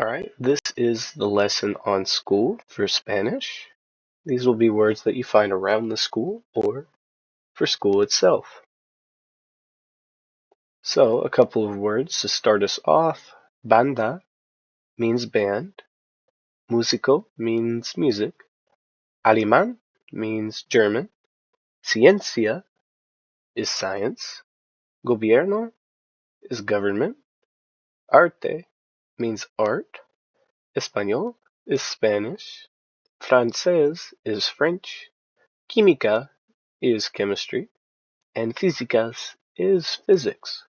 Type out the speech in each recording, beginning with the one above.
Alright, this is the lesson on school for Spanish. These will be words that you find around the school or for school itself. So, a couple of words to start us off. Banda means band. Músico means music. Alemán means German. Ciencia is science. Gobierno is government. Arte means art. Español is Spanish. Francés is French. Química is chemistry. And físicas is physics.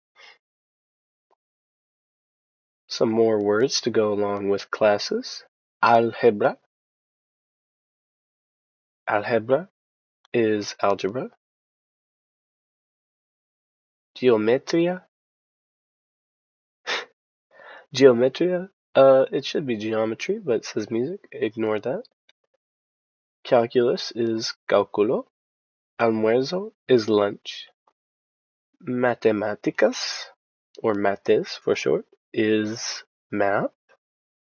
Some more words to go along with classes. Álgebra. Álgebra is algebra. Geometría. Geometría. It should be geometry, but it says music. Ignore that. Calculus is cálculo. Almuerzo is lunch. Matemáticas, or mates for short, is math.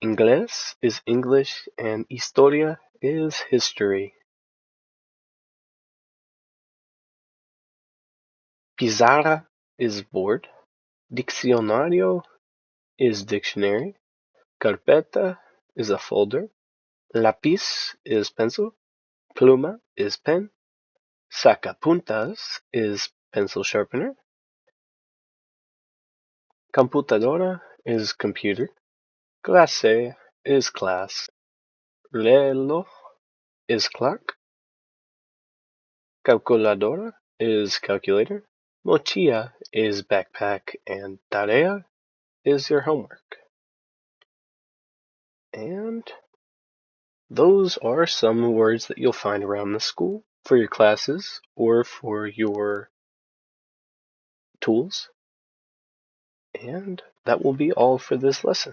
Inglés is English, and historia is history. Pizarra is board. Diccionario is dictionary. Carpeta is a folder. Lápiz is pencil. Pluma is pen. Sacapuntas is pencil sharpener. Computadora is computer. Clase is class. Reloj is clock. Calculadora is calculator. Mochila is backpack, and tarea is your homework. And those are some words that you'll find around the school for your classes or for your tools. And that will be all for this lesson.